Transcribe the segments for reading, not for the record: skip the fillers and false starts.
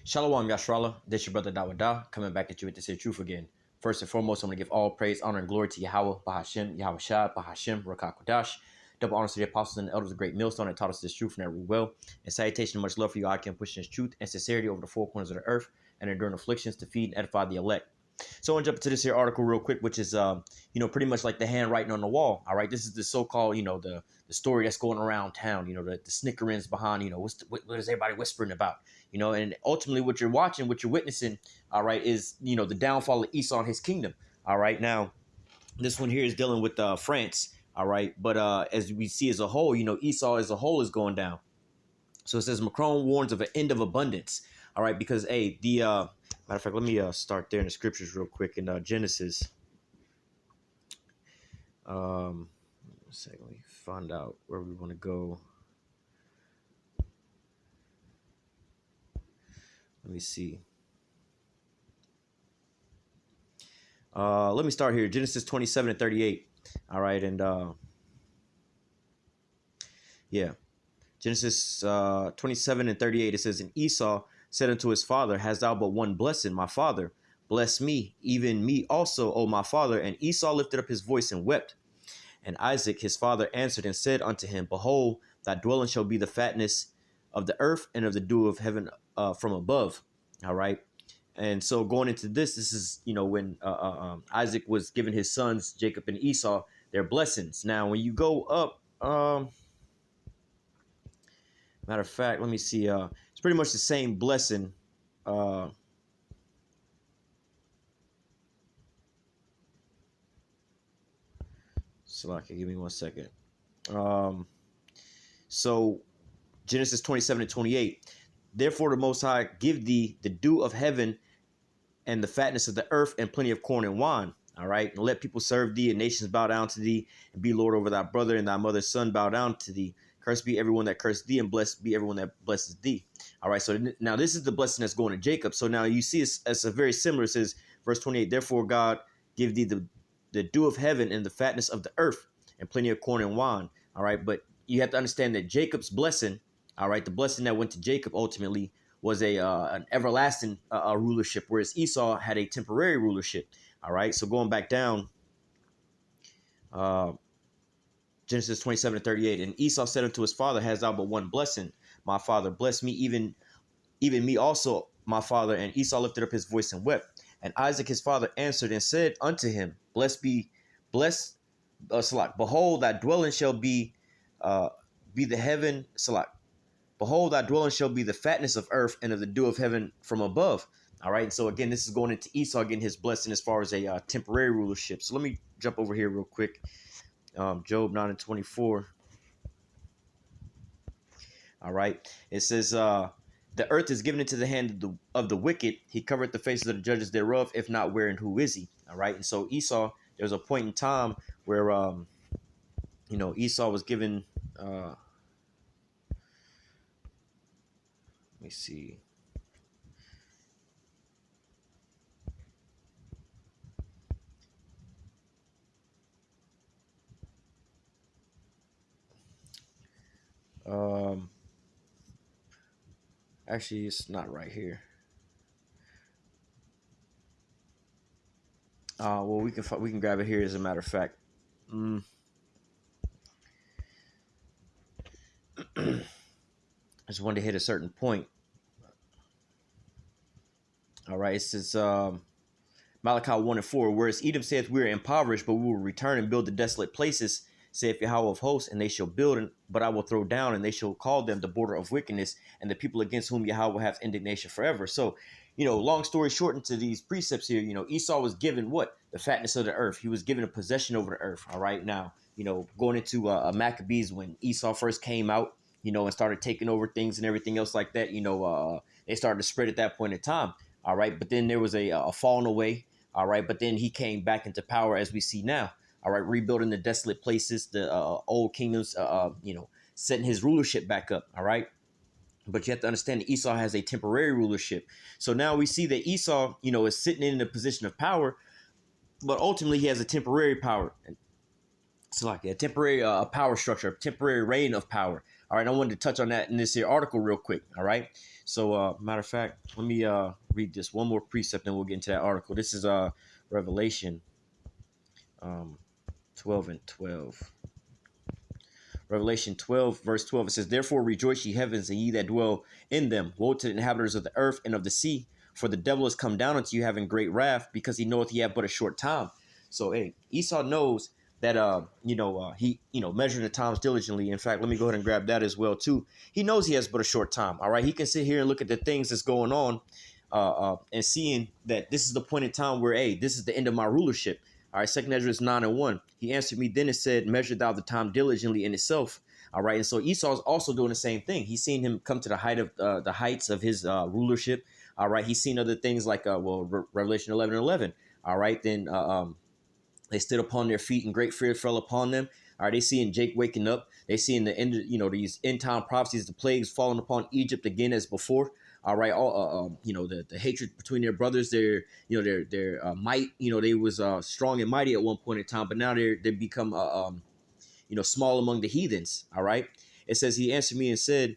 Shalom Yashrala, this your brother Dawada, coming back at you with this here truth again. First and foremost, I'm going to give all praise, honor, and glory to Yahweh, Bahashem, Yahweh Shah, Bahashem, Rakah Kodash. Double honors to the apostles and the elders of the great millstone that taught us this truth and that we will. And salutation and much love for you, I can push this truth and sincerity over the four corners of the earth and enduring afflictions to feed and edify the elect. So I want to jump into this here article real quick, which is, pretty much like the handwriting on the wall. All right, this is the so-called, the story that's going around town. The snickerings behind, what is everybody whispering about? And ultimately what you're watching, what you're witnessing, all right, is the downfall of Esau and his kingdom. All right, now this one here is dealing with France. All right, but as we see as a whole, Esau as a whole is going down. So it says Macron warns of an end of abundance. All right, because the matter of fact, let me start there in the scriptures real quick in Genesis. Let me find out where we want to go. Let me see. Let me start here. Genesis 27 and 38. All right, and Genesis 27 and 38. It says, "And Esau said unto his father, Hast thou but one blessing, my father? Bless me, even me also, O my father. And Esau lifted up his voice and wept. And Isaac his father answered and said unto him, Behold, thy dwelling shall be the fatness of the earth and of the dew of heaven from above." All right. And so going into this is, when Isaac was giving his sons, Jacob and Esau, their blessings. Now, when you go up, matter of fact, let me see. It's pretty much the same blessing. Give me 1 second. So Genesis 27 and 28. "Therefore the Most High give thee the dew of heaven and the fatness of the earth and plenty of corn and wine. All right. And let people serve thee and nations bow down to thee and be Lord over thy brother and thy mother's son bow down to thee. Cursed be everyone that cursed thee and blessed be everyone that blesses thee." All right. So now this is the blessing that's going to Jacob. So now you see it's a very similar. It says verse 28, "Therefore God give thee the dew of heaven and the fatness of the earth and plenty of corn and wine." All right. But you have to understand that Jacob's blessing, all right, the blessing that went to Jacob ultimately was an everlasting rulership, whereas Esau had a temporary rulership. All right. So going back down, Genesis 27 and 38. "And Esau said unto his father, Hast thou but one blessing, my father? Bless me, even me also, my father. And Esau lifted up his voice and wept. And Isaac his father answered and said unto him, Behold, thy dwelling shall be the heaven, Behold, thy dwelling shall be the fatness of earth and of the dew of heaven from above." All right. And so again, this is going into Esau getting his blessing as far as a temporary rulership. So let me jump over here real quick. Job 9 and 24. All right. It says, "The earth is given into the hand of the wicked. He covered the faces of the judges thereof. If not, where and who is he?" All right. And so Esau, there was a point in time where, Esau was given, let me see. Actually, it's not right here. Well, we can grab it here as a matter of fact. I just wanted to hit a certain point. All right, it says Malachi 1 and 4, "Whereas Edom saith, We are impoverished, but we will return and build the desolate places, saith Yahweh of hosts, and they shall build, but I will throw down, and they shall call them the border of wickedness, and the people against whom Yahweh hath indignation forever." So, long story short into these precepts here, Esau was given what? The fatness of the earth. He was given a possession over the earth. All right, now, going into Maccabees, when Esau first came out, and started taking over things and everything else like that, they started to spread at that point in time. All right, but then there was a falling away. All right, but then he came back into power as we see now. All right, rebuilding the desolate places, the old kingdoms, setting his rulership back up. All right. But you have to understand that Esau has a temporary rulership. So now we see that Esau, is sitting in a position of power, but ultimately he has a temporary power. So like a temporary power structure, a temporary reign of power. All right, I wanted to touch on that in this here article real quick. All right, so matter of fact, let me read this one more precept, and we'll get into that article. This is Revelation um, 12 and 12. Revelation 12, verse 12, it says, "Therefore rejoice, ye heavens, and ye that dwell in them. Woe to the inhabitants of the earth and of the sea, for the devil is come down unto you having great wrath, because he knoweth ye have but a short time." So, hey, Esau knows that, he, measuring the times diligently. In fact, let me go ahead and grab that as well, too. He knows he has but a short time, all right? He can sit here and look at the things that's going on and seeing that this is the point in time where, hey, this is the end of my rulership. All right, Second Ezra 9 and 1. He answered me then and said, "Measure thou the time diligently in itself." All right, and so Esau is also doing the same thing. He's seen him come to the heights of his rulership. All right, he's seen other things like Revelation 11 and 11. All right, then they stood upon their feet and great fear fell upon them. All right, they seeing Jake waking up. They seeing the end, these end time prophecies, the plagues falling upon Egypt again as before. All right, all the hatred between their brothers, their might, they was strong and mighty at one point in time, but now they become small among the heathens. All right, it says, "He answered me and said,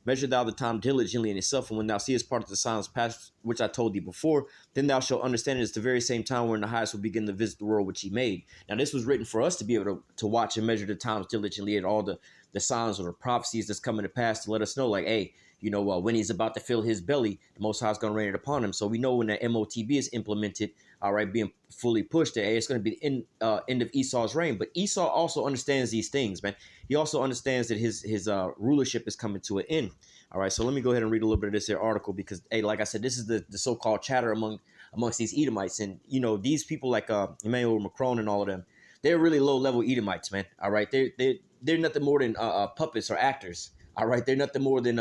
Measure thou the time diligently in itself, and when thou seest part of the signs past which I told thee before, then thou shalt understand it is the very same time when the highest will begin to visit the world which he made." Now, this was written for us to be able to watch and measure the times diligently and all the signs or the prophecies that's coming to pass to let us know, like, hey, when he's about to fill his belly, the Most High is going to rain it upon him. So we know when the MOTB is implemented, all right, being fully pushed, that hey, it's going to be the end of Esau's reign. But Esau also understands these things, man. He also understands that his rulership is coming to an end. All right, so let me go ahead and read a little bit of this here article because, hey, like I said, this is the so-called chatter amongst these Edomites. And, these people like Emmanuel Macron and all of them, they're really low-level Edomites, man. All right, they're nothing more than puppets or actors. All right, they're nothing more than,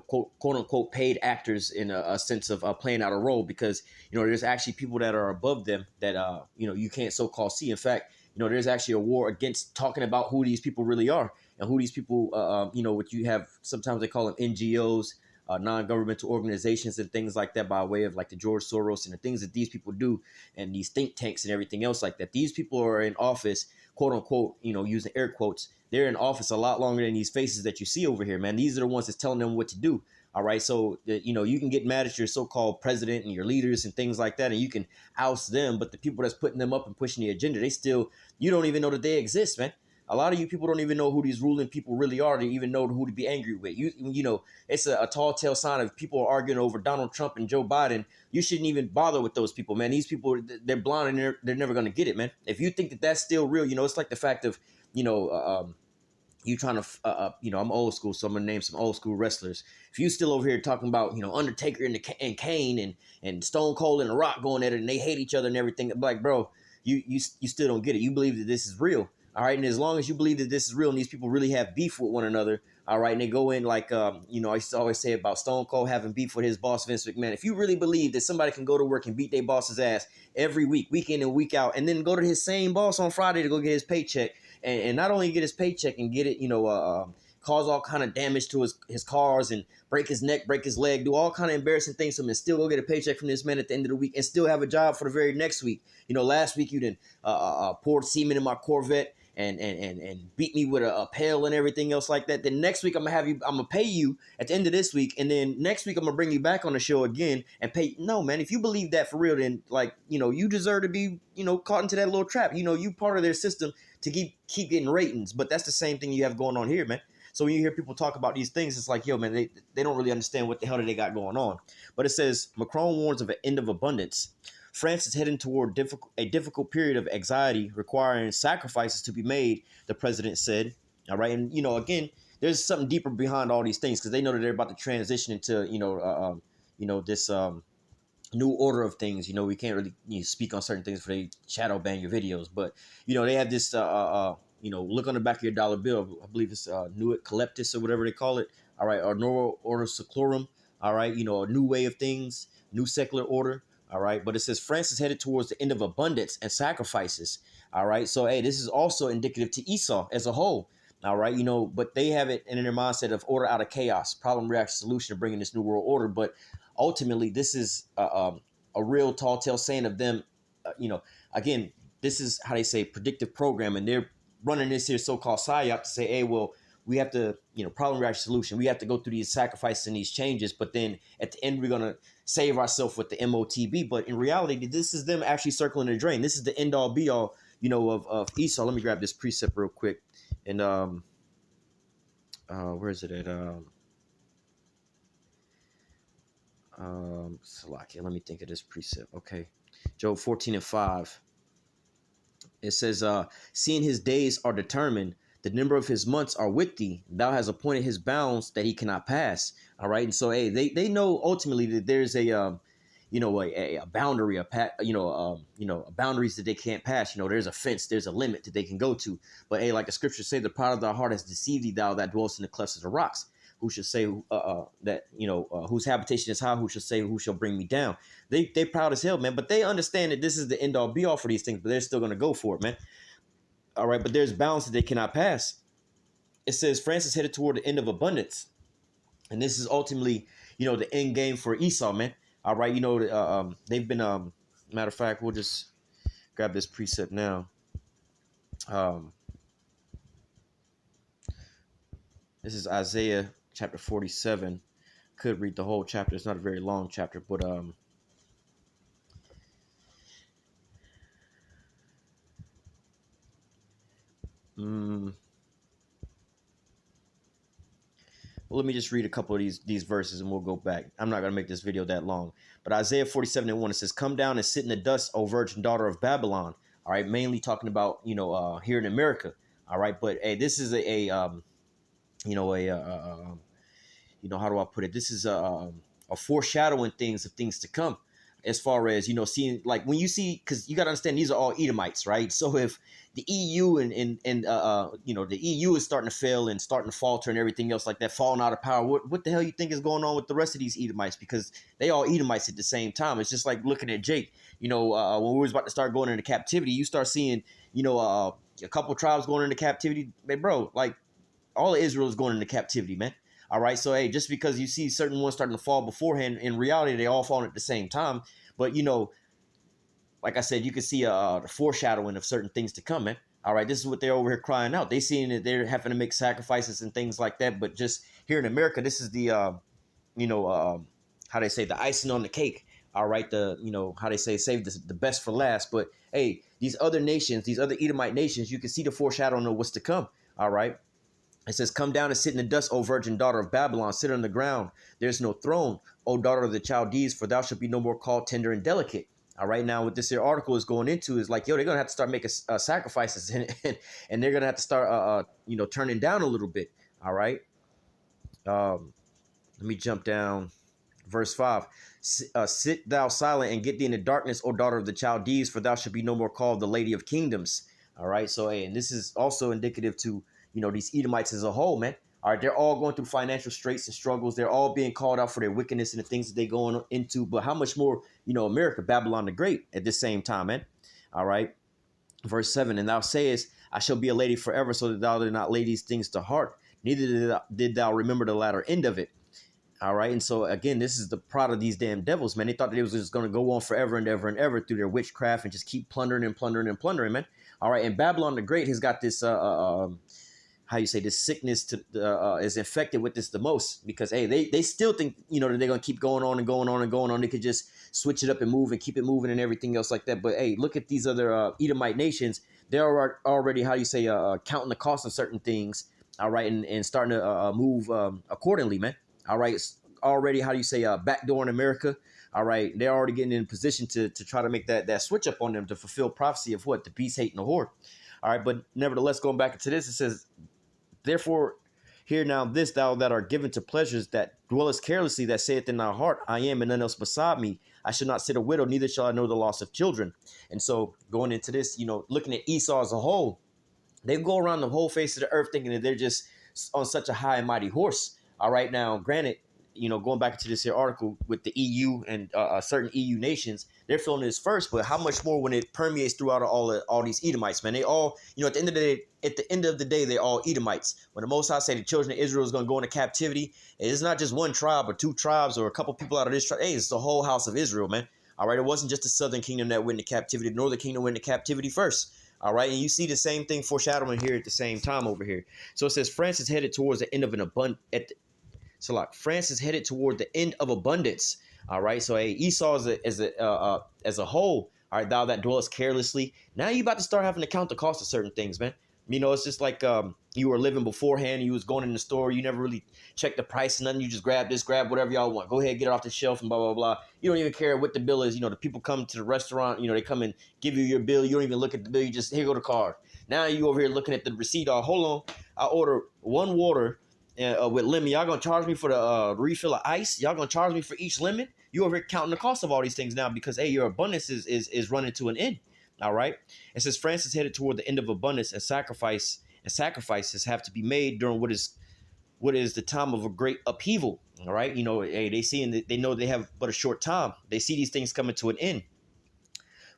quote unquote paid actors in a sense of playing out a role, because there's actually people that are above them that you can't so-called see. In fact, there's actually a war against talking about who these people really are and who these people what you have, sometimes they call them NGOs, non-governmental organizations and things like that, by way of like the George Soros and the things that these people do and these think tanks and everything else like that. These people are in office, quote unquote, using air quotes. They're in office a lot longer than these faces that you see over here, man. These are the ones that's telling them what to do. All right. So, you can get mad at your so-called president and your leaders and things like that, and you can oust them. But the people that's putting them up and pushing the agenda, you don't even know that they exist, man. A lot of you people don't even know who these ruling people really are to even know who to be angry with. It's a tall tale sign of people are arguing over Donald Trump and Joe Biden. You shouldn't even bother with those people, man. These people, they're blind and they're never going to get it, man. If you think that that's still real, it's like the fact of, you trying to, I'm old school, so I'm gonna name some old school wrestlers. If you still over here talking about, Undertaker and Kane and Stone Cold and The Rock going at it and they hate each other and everything, like, bro, you still don't get it. You believe that this is real, all right? And as long as you believe that this is real and these people really have beef with one another, all right, and they go in like, I used to always say about Stone Cold having beef with his boss Vince McMahon. If you really believe that somebody can go to work and beat their boss's ass every week, week in and week out, and then go to his same boss on Friday to go get his paycheck, and not only get his paycheck and get it, cause all kind of damage to his cars and break his neck, break his leg, do all kind of embarrassing things to him, and still go get a paycheck from this man at the end of the week and still have a job for the very next week. Last week you didn't poured semen in my Corvette and beat me with a pail and everything else like that. Then next week I'm gonna pay you at the end of this week, and then next week I'm gonna bring you back on the show again and pay. No, man, if you believe that for real, then you deserve to be caught into that little trap. You part of their system to keep getting ratings, but that's the same thing you have going on here, man. So when you hear people talk about these things, it's like, yo, man, they don't really understand what the hell they got going on. But it says, Macron warns of an end of abundance. France is heading toward a difficult period of anxiety requiring sacrifices to be made, the president said. All right. And, again, there's something deeper behind all these things because they know that they're about to transition into, this new order of things. We can't really speak on certain things for they shadow ban your videos. But, they have this, look on the back of your dollar bill. I believe it's Nuit Collectus or whatever they call it. All right. Or Noro Order Seclorum. All right. A new way of things, new secular order. All right. But it says France is headed towards the end of abundance and sacrifices. All right. So, hey, this is also indicative to Esau as a whole. All right. But they have it in their mindset of order out of chaos, problem, reaction, solution of bringing this new world order. But ultimately, this is a real tall tale saying of them. Again, this is how they say predictive programming. They're running this here so-called psyop to say, hey, well, we have to, problem reaction solution. We have to go through these sacrifices and these changes, but then at the end we're gonna save ourselves with the MOTB. But in reality, this is them actually circling the drain. This is the end all be all, of Esau. Let me grab this precept real quick. And where is it at? Salakia. Let me think of this precept. Okay, Job 14:5. It says, seeing his days are determined, the number of his months are with thee. Thou hast appointed his bounds that he cannot pass. All right. And so, hey, they know ultimately that there's a boundary, boundaries that they can't pass. There's a fence, there's a limit that they can go to. But hey, like the scriptures say, the pride of thy heart has deceived thee, thou that dwellest in the clefts of the rocks. Who should say that, whose habitation is high, who shall say, who shall bring me down? They proud as hell, man. But they understand that this is the end all be all for these things, but they're still going to go for it, man. All right. But there's bounds that they cannot pass. It says France is headed toward the end of abundance. And this is ultimately, the end game for Esau, man. All right. They've been, matter of fact, we'll just grab this precept now. This is Isaiah chapter 47. Could read the whole chapter. It's not a very long chapter, but well, let me just read a couple of these verses and we'll go back. I'm not going to make this video that long. But Isaiah 47:1, it says, come down and sit in the dust, O virgin daughter of Babylon. All right, mainly talking about, here in America. All right, but hey, this is how do I put it? This is a foreshadowing of things to come, as far as, seeing, like when you see, because you got to understand these are all Edomites, right? So if the EU and the EU is starting to fail and starting to falter and everything else like that, falling out of power, what the hell you think is going on with the rest of these Edomites? Because they all Edomites at the same time. It's just like looking at Jake, when we was about to start going into captivity, you start seeing, a couple tribes going into captivity. Man, bro, like all of Israel is going into captivity, man. All right. So, hey, just because you see certain ones starting to fall beforehand, in reality, they all fall at the same time. But, like I said, you can see the foreshadowing of certain things to come, man. All right. This is what they're over here crying out. They seeing that they're having to make sacrifices and things like that. But just here in America, this is the, how they say, the icing on the cake. All right. How they say, save the best for last. But, hey, these other nations, these other Edomite nations, you can see the foreshadowing of what's to come. All right. It says, come down and sit in the dust, O virgin daughter of Babylon. Sit on the ground. There's no throne, O daughter of the Chaldees, for thou shalt be no more called tender and delicate. All right. Now, what this here article is going into is like, they're going to have to start making sacrifices and they're going to have to start, turning down a little bit. All right. Let me jump down. Verse 5. Sit thou silent and get thee in the darkness, O daughter of the Chaldees, for thou shalt be no more called the lady of kingdoms. All right. So, hey, and this is also indicative to, these Edomites as a whole, man. All right, they're all going through financial straits and struggles. They're all being called out for their wickedness and the things that they're going into. But how much more, America, Babylon the Great at the same time, man. All right. Verse 7, and thou sayest, I shall be a lady forever, so that thou did not lay these things to heart. Neither did thou remember the latter end of it. All right. And so, again, this is the pride of these damn devils, man. They thought that it was just going to go on forever and ever and ever through their witchcraft and just keep plundering and plundering and plundering, man. All right. And Babylon the Great has got this this sickness is infected with this the most, because hey, they still think that they're gonna keep going on and going on and going on. They could just switch it up and move and keep it moving and everything else like that. But hey, look at these other Edomite nations. They're already counting the cost of certain things. All right, and starting to move accordingly, man. All right, it's already backdoor in America. All right, they're already getting in position to try to make that switch up on them to fulfill prophecy of what the beast, hate, and the whore. All right, but nevertheless, going back into this, it says, therefore, hear now this, thou that art given to pleasures, that dwellest carelessly, that saith in thy heart, I am, and none else beside me. I shall not sit a widow, neither shall I know the loss of children. And so going into this, looking at Esau as a whole, they go around the whole face of the earth thinking that they're just on such a high and mighty horse. All right, now, granted, going back to this here article with the EU and certain EU nations, they're feeling this first, but how much more when it permeates throughout all these Edomites, man? They all, at the end of the day, they're all Edomites. When the Most High say the children of Israel is going to go into captivity, it's not just one tribe or two tribes or a couple people out of this tribe. Hey, it's the whole house of Israel, man. All right, it wasn't just the southern kingdom that went into captivity. The northern kingdom went into captivity first. All right, and you see the same thing foreshadowing here at the same time over here. So it says France is headed towards the end of an abundant. So like France is headed toward the end of abundance. All right, so hey, Esau as a whole. All right, thou that dwellest carelessly. Now you about to start having to count the cost of certain things, man. You know, it's just like you were living beforehand. You was going in the store. You never really checked the price and nothing. You just grab this, grab whatever y'all want. Go ahead, get it off the shelf and blah, blah, blah. You don't even care what the bill is. You know, the people come to the restaurant. You know, they come and give you your bill. You don't even look at the bill. You just, here go the card. Now you over here looking at the receipt. Oh, hold on. I order one water with lemon. Y'all going to charge me for the refill of ice? Y'all going to charge me for each lemon? You over here counting the cost of all these things now because, hey, your abundance is running to an end. All right. It says France is headed toward the end of abundance and sacrifices have to be made during what is the time of a great upheaval. All right. You know, hey, they know they have but a short time. They see these things coming to an end.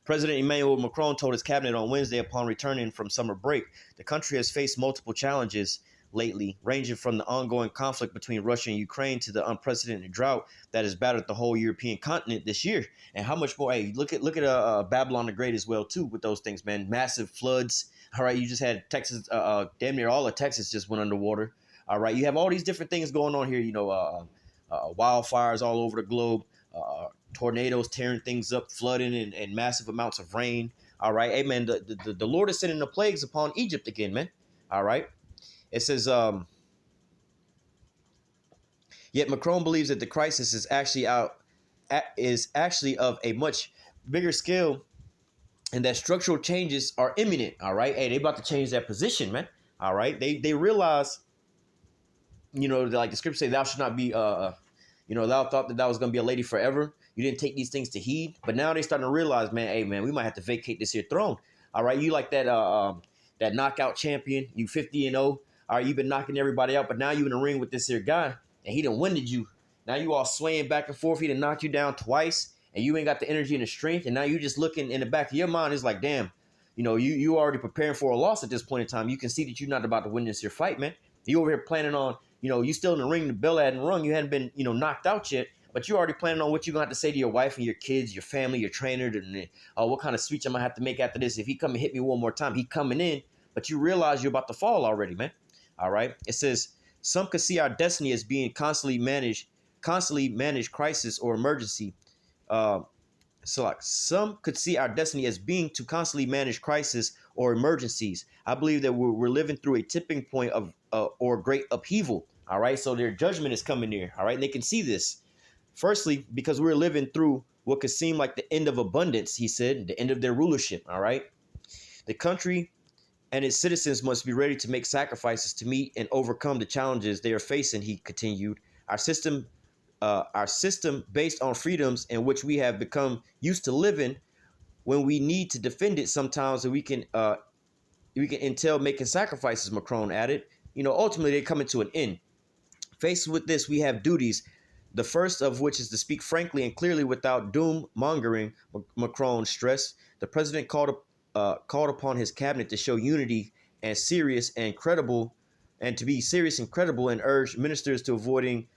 President Emmanuel Macron told his cabinet on Wednesday upon returning from summer break, the country has faced multiple challenges lately, ranging from the ongoing conflict between Russia and Ukraine to the unprecedented drought that has battered the whole European continent this year. And how much more? Hey, look at Babylon the Great as well too with those things, man. Massive floods. All right, you just had Texas, damn near all of Texas just went underwater. All right, you have all these different things going on here. You know, wildfires all over the globe, tornadoes tearing things up, flooding and massive amounts of rain. All right, hey man, the Lord is sending the plagues upon Egypt again, man. All right. It says, yet Macron believes that the crisis is actually of a much bigger scale and that structural changes are imminent. All right. Hey, they about to change that position, man. All right. They realize, you know, like the scripture say, thou should not be, you know, thou thought that thou was going to be a lady forever. You didn't take these things to heed. But now they starting to realize, man, hey, man, we might have to vacate this here throne. All right. You like that that knockout champion, you 50-0. All right, you've been knocking everybody out, but now you in the ring with this here guy, and he done winded you. Now you all swaying back and forth. He done knocked you down twice, and you ain't got the energy and the strength. And now you just looking in the back of your mind is like, damn, you know, you already preparing for a loss at this point in time. You can see that you're not about to win this here fight, man. You over here planning on, you know, you still in the ring, the bell hadn't rung. You hadn't been, you know, knocked out yet, but you already planning on what you're going to have to say to your wife and your kids, your family, your trainer, and what kind of speech I'm going to have to make after this. If he come and hit me one more time, he coming in, but you realize you're about to fall already, man. All right. It says some could see our destiny as being constantly managed crisis or emergency. So like some could see our destiny as being to constantly manage crisis or emergencies. I believe that we're living through a tipping point of or great upheaval. All right. So their judgment is coming near. All right. And they can see this. Firstly, because we're living through what could seem like the end of abundance, he said, the end of their rulership. All right. The country and its citizens must be ready to make sacrifices to meet and overcome the challenges they are facing, he continued. Our system based on freedoms in which we have become used to living, when we need to defend it sometimes we can entail making sacrifices, Macron added. You know, ultimately they're coming to an end. Faced with this, we have duties, the first of which is to speak frankly and clearly without doom mongering, Macron stressed. The president called upon his cabinet to show unity and serious and credible, and to be serious and credible, and urged ministers to avoiding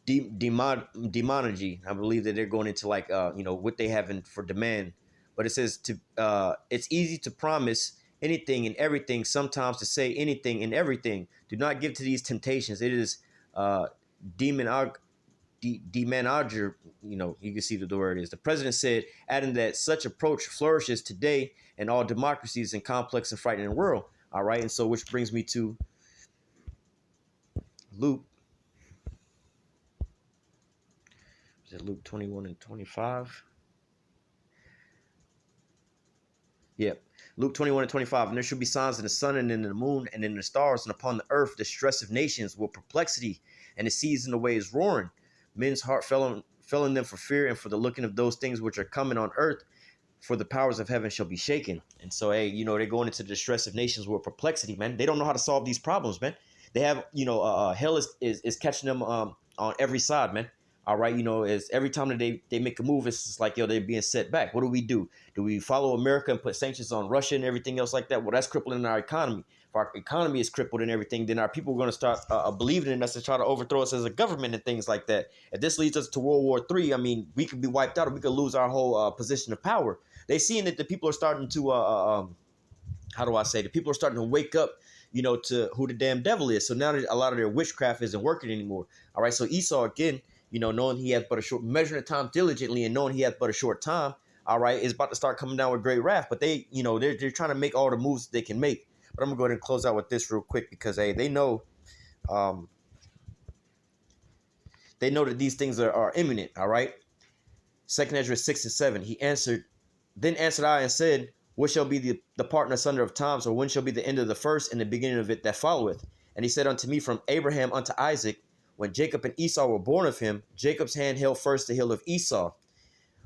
demonology. I believe that they're going into like you know, what they have for demand. But it says it's easy to promise anything and everything, sometimes to say anything and everything. Do not give to these temptations. It is demonology. You know, you can see the word is. The president said, adding that such approach flourishes today in all democracies and complex and frightening world. All right. And so which brings me to Luke. Is it Luke 21 and 25? Yep. Luke 21 and 25. And there shall be signs in the sun and in the moon and in the stars, and upon the earth distress of nations with perplexity, and the seas and the waves roaring. Men's heart fell in them for fear and for the looking of those things which are coming on earth, for the powers of heaven shall be shaken. And so, hey, you know, they're going into the distress of nations with perplexity, man. They don't know how to solve these problems, man. They have, you know, hell is catching them on every side, man. All right, you know, as every time that they make a move, it's just like, yo, they're being set back. What do? Do we follow America and put sanctions on Russia and everything else like that? Well, that's crippling our economy. If our economy is crippled and everything, then our people are going to start believing in us to try to overthrow us as a government and things like that. If this leads us to World War III, I mean, we could be wiped out, or we could lose our whole position of power. they seeing that the people are starting to how do I say, the people are starting to wake up, to who the damn devil is. So now that a lot of their witchcraft isn't working anymore. All right. So Esau again, knowing he has but a short, measuring the time diligently and knowing he has but a short time, all right, is about to start coming down with great wrath. But they, they're trying to make all the moves that they can make. But I'm gonna go ahead and close out with this real quick because hey, um, they know that these things are imminent. All right. Second Ezra 6 and 7. Then answered I and said, what shall be the part and asunder of times, or when shall be the end of the first and the beginning of it that followeth? And he said unto me, from Abraham unto Isaac, when Jacob and Esau were born of him, Jacob's hand held first the heel of Esau.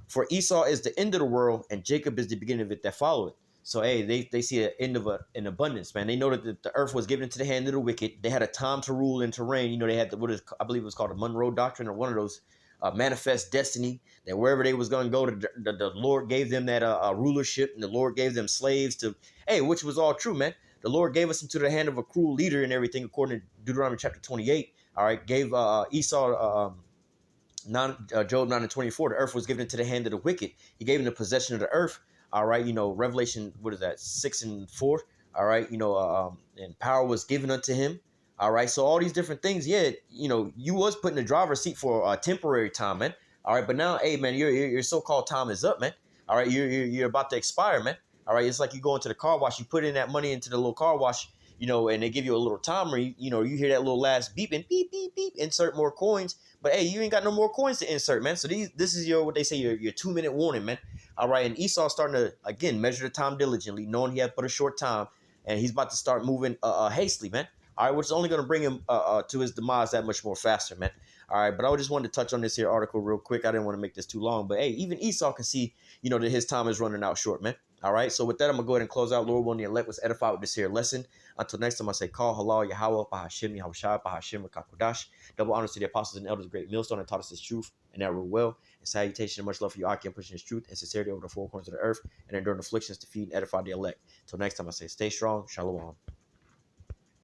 For Esau is the end of the world, and Jacob is the beginning of it that followeth. So, hey, they see an end of an abundance, man. They know that the earth was given into the hand of the wicked. They had a time to rule and to reign. They had I believe it was called the Monroe Doctrine, or one of those manifest destiny, that wherever they was going to go, the Lord gave them that rulership, and the Lord gave them slaves to, hey, which was all true, man. The Lord gave us into the hand of a cruel leader and everything, according to Deuteronomy chapter 28. All right, gave Esau, Job 9 and 24, the earth was given into the hand of the wicked. He gave him the possession of the earth. All right, Revelation, what is that, 6 and 4. All right, and power was given unto him. All right, so all these different things, yeah, you was put in the driver's seat for a temporary time, man. All right, but now, hey, man, your so-called time is up, man. All right, you're about to expire, man. All right, it's like you go into the car wash, you put in that money into the little car wash, and they give you a little timer. You hear that little last beeping, beep, beep, beep, insert more coins. But hey, you ain't got no more coins to insert, man. So this is what they say, your 2-minute warning, man. All right, and Esau's starting to again measure the time diligently, knowing he had but a short time, and he's about to start moving hastily, man. All right, which is only going to bring him to his demise that much more faster, man. All right, but I just wanted to touch on this here article real quick. I didn't want to make this too long, but hey, even Esau can see, that his time is running out short, man. All right, so with that, I'm going to go ahead and close out. Lord willing, the elect was edified with this here lesson. Until next time, I say, call halal Yahweh, Bahashim, Yahushua, Bahashim, Kakodash. Double honors to the apostles and elders, great millstone, that taught us this truth, and that rule well. And salutation and much love for you, Aki, pushing this truth and sincerity over the four corners of the earth, and enduring afflictions to feed and edify the elect. Until next time, I say, stay strong. Shalom.